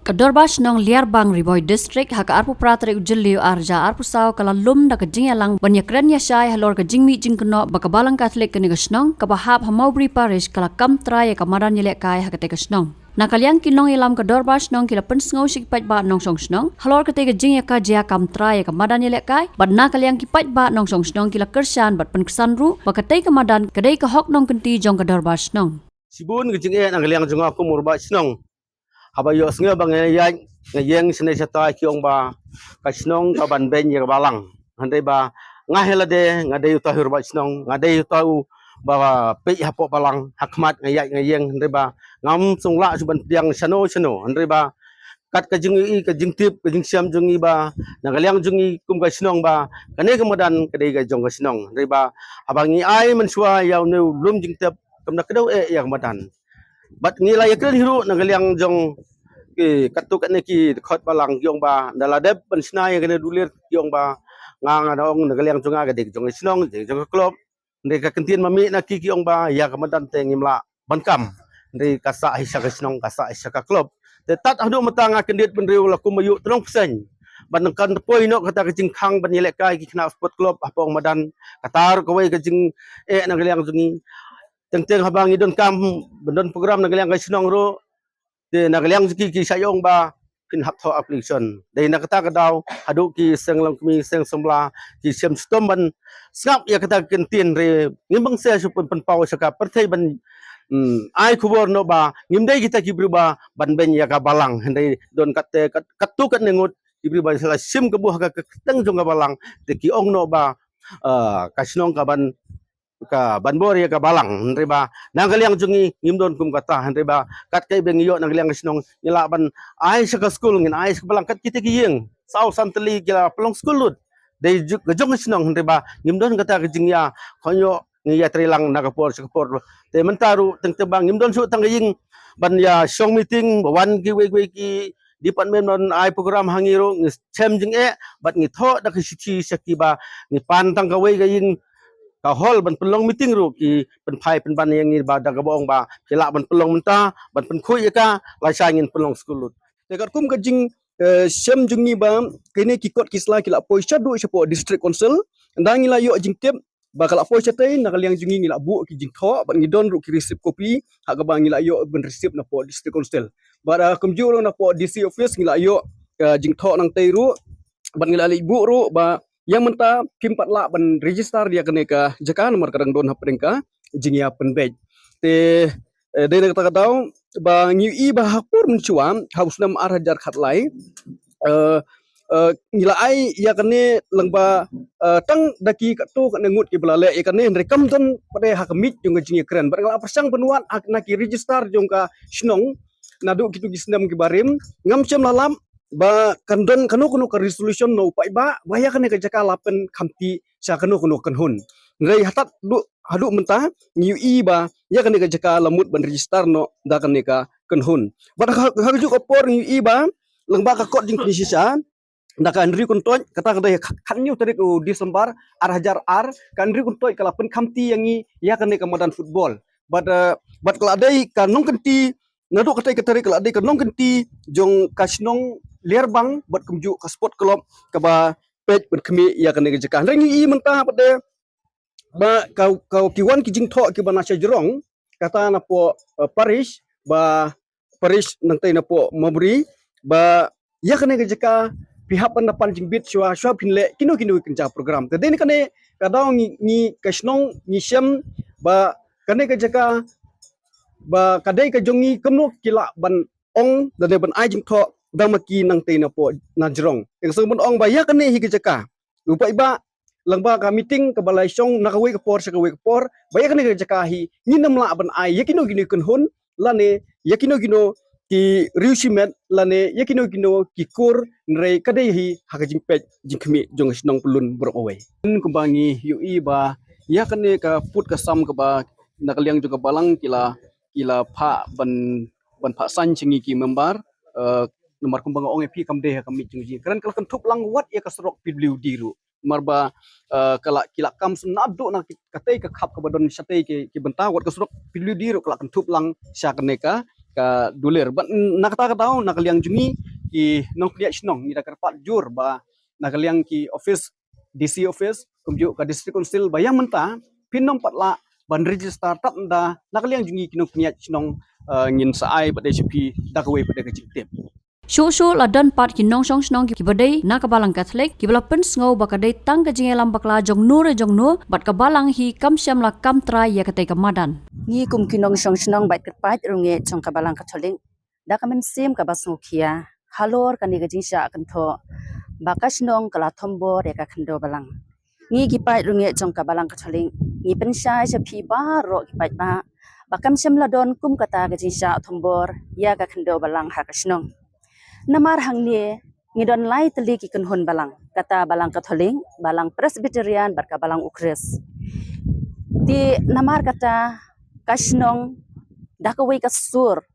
Kadorbash nong Liarbang Riboy District haka arpu pratri ujeliu arja arpu sao kala lum da kajing yalang banyakren ya syai halor kajing mi jingkno bakabalang Catholic kani gasnong kabahap Hamaubrey Parish kala kam trai kamaran yelek kai hakate gasnong. Nakaliang kinong ilam kadorbash nong kila pensngau sikpat ba nong song snong halor kate kajing ya ka jia kam trai kamadan yelek kai bad nakaliang kipat ba nong song snong kila kersan bad penkesan ru bakatei kamadan kadai ka hok nong kenti jong kadorbash nong. Sibun kajing nakaliang jong aku murba snong. Habayo senga bang ngayeng senai sata kiong ba kasnong kaban ben ya balang handai ba ngahelade ngadai utahur ba snong ngadai utau ba pe hapo balang hakmat ngayeng handai ba ngam sungla suban piang sano handai ba kat kajing tip kajing siam jungi ba nagaliang jungi kum kasnong ba kane kemudan kadai ga jong kasnong handai ba abangi ai mensua yau nu lum jing tip kamna kedau ya kemudan bat ngilai kren hiru nagaliang jong katuk kat neki khot balang yong ba daladep pensna yang kena dulir yong ba ngang adong nagaliang junga gadik jong snong jong klop ndeka kentin mami naki yong ba ya kamadan te ngimla bankam ndai kasa hisa snong kasa hisa ka klop te tat adu matanga kendit benriu laku mayu 3% banengkan poi no kata kejing khang ban yelek kai ki kena sport club apong madan katar kawai kejing nagaliang jungi teng habang idon kam bendon program nagaliang kai snong ro de nagaliang ki sayong ba kin hak tho application de nakata kadau hadu ki seng lang kami seng sembla ki sem stom ban ngap ya kata kentin re ngimbang se supun pen pau saka perthai ban ai khubor no ba ngimdai kita ki berubah ban ben ya ka balang handai don katte katu kat nengut ki berubah sala sim ke buah ka keteng jong ka balang de ki ong no ba kasnong ka ban ka banbor ya ka balang henriba nangaliang jungi ngimdon kum kata henriba kat kai bengiyo nangaliang snong nila ban ai sa ka school ngin ai sa balang kat kita giyeng sau santeli gila pelong school lut dei gejong snong henriba ngimdon kata kejingya konyo ngiya trilang nakapor sakapor te mentaru teng tebang ngimdon su tang giyeng ban ya song meeting bawan ki we ki department non ai program hangiro chem jing bat ngi tho da ki sithi sakiba ngi pan tang ka we giyeng ka hol ban pelong meeting ru ki pen phai pen ban yang ni ba da gabong ba kila ban pelong menta ban pen khui ka lai sa ngin pelong skulut te kat kum ka jing sem jung ni ba kene ki kot kisla kila poisha du sepo district council ndang ila yo jing tep ba kala poisha te nakaliang jungi ngila bu ki jing tho ban ngidon ru ki receive kopi ha ga bang ngila yo ben receive na po district council ba kum ju na po DC office ngila yo jing tho nang te ru ban ngila ibu ru ba yang menta kimpat la ban register dia kene ka jaka nomor kadang don hapring ka jingya penbej te de kata katau ba ngi ba hapur mencuam haus nam arhajar khatlai ngila ai ya kene lengba tang daki katu kene ngut ki belale ya kene rekam ton pada hakamit jong jingya keren ba ngala persang penuan na ki register jong ka snong nadu kitu gisnam ki barim ngam cem lalam ba kandon kanu ka resolution no pai ba baya kane ka jaka lapen khamti sa kanu kan hun ngai hatat du hadu menta nyu i ba ya kane ka jaka lamut ban register no da kane ka kan hun ba ha ju ko por nyu i ba lengba ka kot jing sisa da kan ri kun toy kata kada kan nyu tarik Desember hajar kan ri kun toy ka lapen khamti yangi ya kane ka madan football but kala dai ka nong kenti nadu katai katari kala dai ka nong kenti jong kasnong Liarbang buat kumju ke sport club ke ba page berkemi ya kene ke jeka ring i mentah pada ba kau kiwan ki jing tho ki bana jerong kata na po parish ba parish nantai na po mabri ba ya kene ke jeka pihak pendapan jing bit shwa pinle kino kenca program te den kene kadang ni kasnong ni sem ba kene ke jeka ba kadai ke jongi kemno kila ban ong dan ban ai jing tho damaki nang te na po na jerong yang sebut ong ba ya kene hi jeka lupa iba langba ka meeting ke balai song nakawi ke por ba ya kene ke jeka hi nginam la ban ai yakino gini kun hun lane yakino gino ki riusimet lane yakino gino ki kur nrei kadai hi hakajing pej jingkmi jong snong pelun brok away kumbangi ui ba ya kene ka put ka sam ke ba nakaliang juga balang kila pha ban pha san chingi ki member nomor kumbang ong pi kam de kami jingji keren kalau kentup lang wat ya kasrok pidliu diru marba kala kila kam sunadu na katai ka khap ka badon satai ki benta wat kasrok pidliu diru kala kentup lang sya kaneka ka dulir but nakata katao nakaliang jungi ki nong kliak snong ni dakar pat jur ba nakaliang ki office DC office kumju ka district council bayang menta pinong patla ban register tap da nakaliang jungi ki nong kliak snong ngin saai ba DCP dakwe ba ka jiktep Shushu la dan pat ki nong shong snong ki badai na kabalang Catholic ki bala pen ngau bakadai tang ka jingelam bakla jong nu bat kabalang hi kam syam la kam trai ya katai kamadan. Ngi kum kinong shong snong bait kat pait runge chong kabalang Catholic da kamen sim ka basngu khia halor kani ga jingsha kan tho bakas nong kala thombo re ka khando balang ngi gi pait runge chong kabalang Catholic ngi pen sha ja phi ba ro gi pait ba bakam syam la don kum kata ga jingsha thombor ya ka khando balang ha ka snong namar hangni ngidon lai teli ki kunhun balang kata balang Catholic balang Presbyterian bar ka balang Ukris di namar kata kasnong dakawai kasur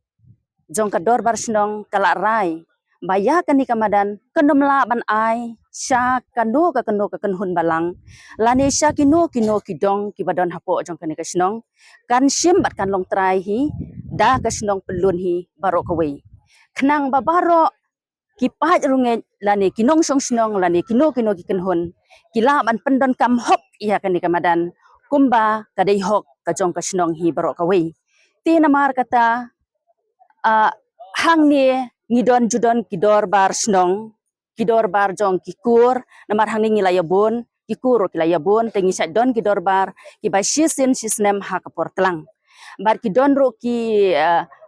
jong ka dor bar snong kala rai baya kani kamadan kanumla ban ai sya kanu ka kunhun balang lani sya kino kidong ki badon hapo jong kani kasnong kan sim bat kan long trai hi da kasnong pelun hi baro kawai khnang babaro ki paj runge lani kinong song snong lani kino ki kunhun kila ban pendon kam hok iya kani kamadan kumba kadai hok kajong kasnong hi baro kawai ti namar kata hang ni ngidon judon kidor bar snong kidor bar jong kikur namar hang ni ngilayabun kikur kilayabun tengi sa don kidor bar ki ba shisin sisnem ha kapor tlang bar kidon ro ki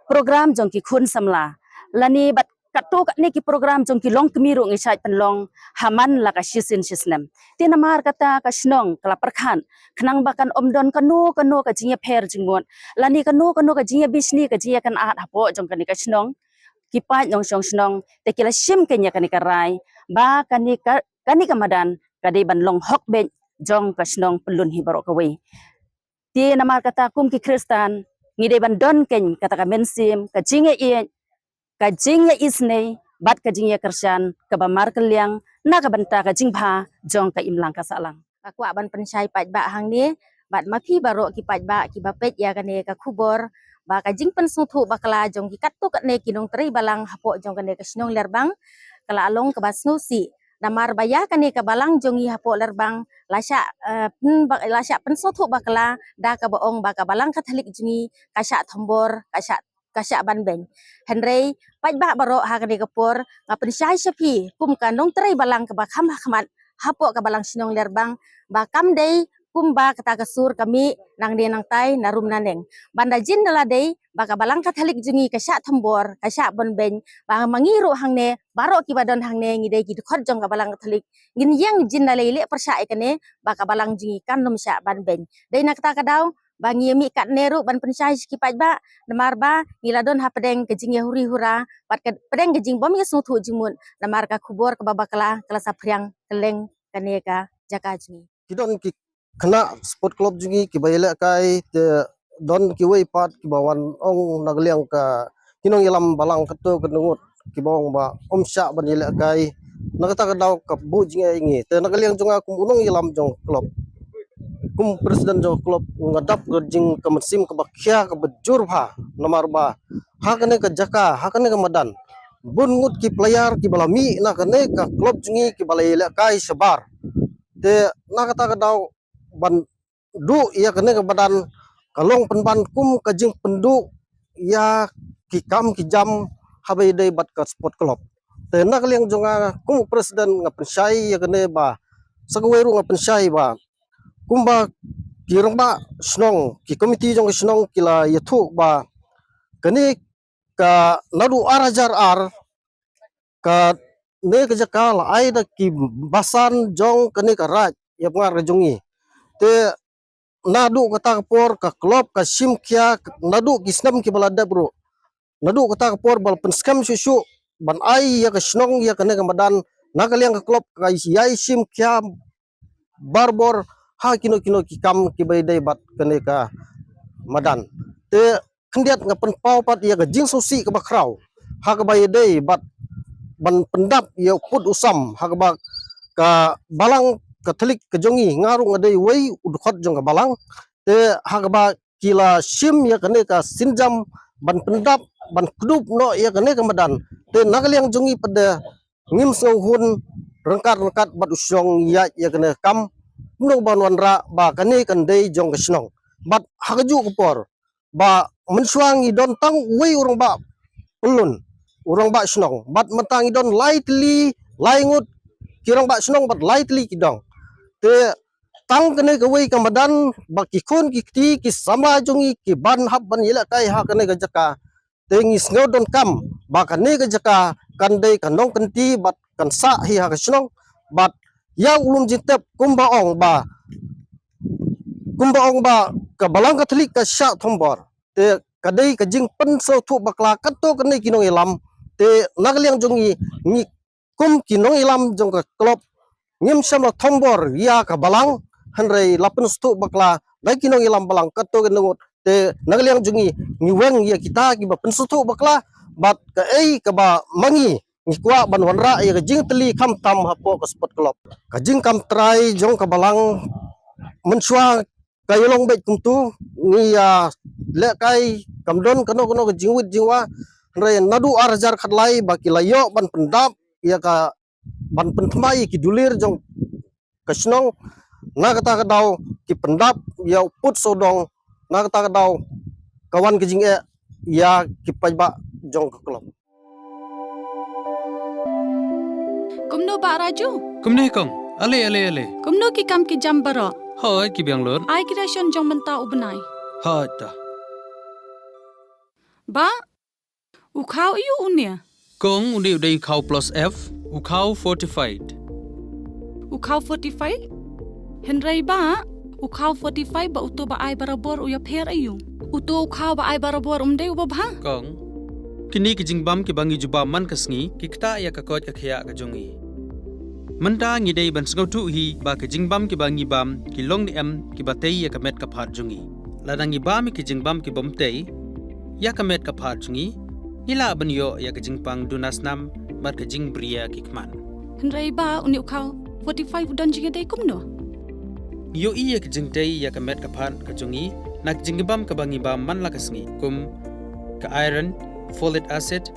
program jong ki khun samla lani bat katu kat ni ki program jong ki long kemiru ngi sai penlong haman la ka shisin sisnem ti namar kata ka snong kala perkhan khnang bakan omdon kanu ka jinga pher jingon lani kanu ka jinga bisni ka jinga kan at hapo jong kani ka snong ki pa nong song snong te kila sim kenya kani ka rai ba kani ka madan kadai ban long hok be jong ka snong pelun hi baro ka wei ti namar kata kum ki Kristan ngide ban don ken kata ka mensim ka jinga kajingya isne bat kajingya kersan kabamar keliang na kabanta kajingba jong ka imlang kasalang aku ban pensai paj ba hang ni bat mapi baro ki paj ba ki bapet ya kane ka khubor ba kajing pensung thu bakala jong ki katu katne kinong tri balang hapo jong kane ka snong lerbang kala along ka basnu si namar baya kane ka balang jong hi hapo lerbang lasya pensung thu bakala da ka boong ba ka balang Katolik jungi kasya thombor kasya banbeng henry paj ba baro ha kane kapor ngapen syai syapi kum kanong trai balang ka bakham hakmat hapo ka balang sinong lerbang ba kam dei kum ba kata kasur kami nang de nang tai narum naneng banda jin dala dei ba ka balang Katolik jungi kasya thambor kasya banbeng ba mangiru hangne baro ki badon hangne ngide ki khot jong ka balang Katolik ngin yang jin dala ile persya ikane ba ka balang jungi kan nom sya banbeng dei nak ta kadaw bangi mi kat neru ban pensai ki paj ba namar ba ngiladon ha pedeng kejing huri hura pat pedeng kejing bom ya suthu jimun namar ka khubor ka babakala kala sapriang keleng kaneka jaka jungi kidon ki kena sport club jungi ki bayele kai te don ki wei pat ki bawan ong nagliang ka kinong ilam balang ketu kenungut ki bawang ba omsya ban yele kai nakata ka daw ka bu jingi ngi te nagliang junga kum unong ilam jong club kum presiden jo klub ngadap gejing ke mesim ke bakhia ke bejur bha nomor ba hakane ke jaka hakane ke madan bun ngut ki player ki balami na kane ka klub jungi ki balai kai sebar te na kata ka daw ban du ya kane ke badan kalong penban kum ke jing pendu ya ki kam ki jam habai dei bat ka sport club te na kaliang jonga kum presiden ngapensai ya kane ba sagweru ngapensai ba kumba kirong ba snong ki komiti jong snong kila yathu ba kani ka nadu arajar ar ka ne ka jakal ai da ki basan jong kani ka raj ya ngar jongi te nadu kata por ka klub ka sim kya nadu ki snam ki balada bro nadu kata por bal penskam susu ban ai ya ka snong ya kani ka madan nakaliang ka klub ka yai sim kya barbor ha kino ki kam ki bay day bat kene ka madan te kendiat ngapen pau pat ya ga jing susi ka bakraw ha ka bay day bat ban pendap ya put usam ha ka balang Katolik ka jongi ngaru ngadai wei udkhot jong ka balang te ha ka ba kila sim ya kene ka sinjam ban pendap ban kudup no ya kene kamadan te nagaliang jungi pada ngim hun rengkat bat usyong ya kene kam no ban wanra ba kane kandai jong kesnong bat hagaju kupor ba mensuang idon tang wei urang ba ulun urang ba snong bat matang idon lightly laingut kirang ba snong bat lightly kidong te tang kene ke wei kamadan ba kikun kikti ki sama jungi ki ban hab ban yela kai ha kene ke jaka te ngis ngodon kam ba kane ke jaka kandai kanong kanti bat kan sa hi ha snong bat ya ulum jitep kumbaong ba ka balang katolik ka sya thombor te kadai ka jing pen so thu bakla kato kane kinong ilam te nagaliang jongi ni kum kinong ilam jong ka klop ngim sama thombor ya ka balang hanrei lapen stu bakla dai kinong ilam balang kato kenungut te nagaliang jongi ni weng ya kita ki ba pen stu bakla bat ka ei ka ba mangi ni kwa ban wanra ya ka jing teli kam tam hapo ka spot klop ka jing kam trai jong ka balang mensua kayolong bet kumtu ni ya le kai kamdon kano ke jingwit jingwa re nadu arjar khatlai baki layo ban pendap ya ka ban penthmai ki dulir jong kasnong na kata kadau ki pendap ya put sodong na kata kadau kawan ke jing ya ki pajba jong ka klop Kumno ba Raju? Kumne kong, ale. Kumno ki kam ki jam baro. Hoi ki biang lor. Ai kira shon jong menta ubnai. Hoi ta. Ba? Ukau iu unia. Kong undi udai kau plus F, ukau fortified. Ukau 45? Henry ba? Ukau 45 ba uto ba ai barabor uya pher ayu. Uto ukau ba ai barabor umde uba ba? Kong. Kini ki jingbam ki bangi juba man kasngi ki kta ya ka kot ka khya ka jongi. Menta ngi dei ban sngau tu hi ba ki jingbam ki bangi bam ki long ni em ki batei ya ka met ka phat jongi. Ladangi bam ki jingbam ki bom tei ya ka met ka phat jongi. Ila ban yo ya ka jingpang dunasnam mat ka jing bria ki kman. Henry ba uni ukau 45 udan jinga dei kumno. Yo iya ki jingtei ya ka met ka phat ka jongi nak jingbam ka bangi bam man la kasngi kum ka iron folic acid,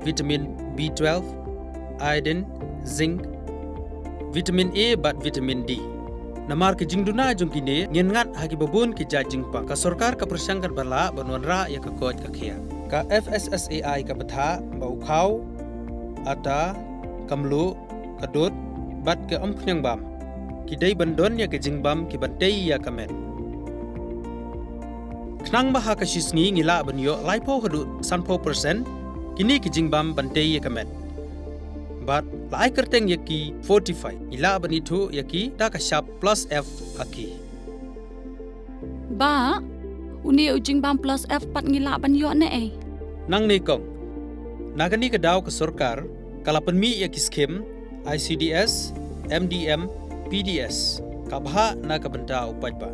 vitamin B12, iodine, zinc, vitamin A bat vitamin D. Namar ke jingduna jong kini ngengat hagi babun ki jajing pa ka sarkar ka persangkar bala banwanra ya ka kot ka khia. Ka FSSAI ka batha bau khau ata kamlu kadut bat ke ompnyang bam. Ki dei bandon ya ke jingbam ki bantei ya kamet. Knang baha ka shisngi ngila banyo laipo hadu sanpo persen kini ki jingbam bantei ya kamet. But lai kerteng yaki 45 ila banitu yaki ta ka sharp plus F aki. Ba uni ujing bam plus F pat ngila banyo ne ai. Nang ne kong nagani ka daw ka sarkar kala penmi yaki skim ICDS MDM PDS ka baha na ka benta upaj ba.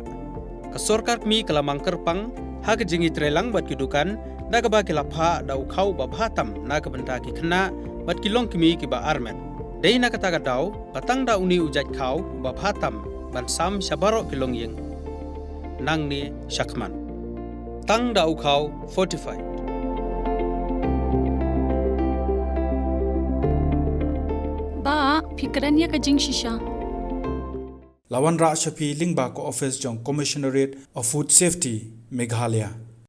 Ka sarkar mi kala mangker pang ha ka jingi trelang bat kidukan na ka ba kilapha daw khau ba bhatam na ka benta ki khna bat kilong kimi ki ba armen. Dei na kata ka daw patang da uni ujat khau ba bhatam ban sam shabaro kilong yeng. Nang ni shakman. Tang da khau 45. Ba fikrannya ka jing shisha. Lawan Ra Shafi Lingba ko office jong Commissionerate of Food Safety Meghalaya.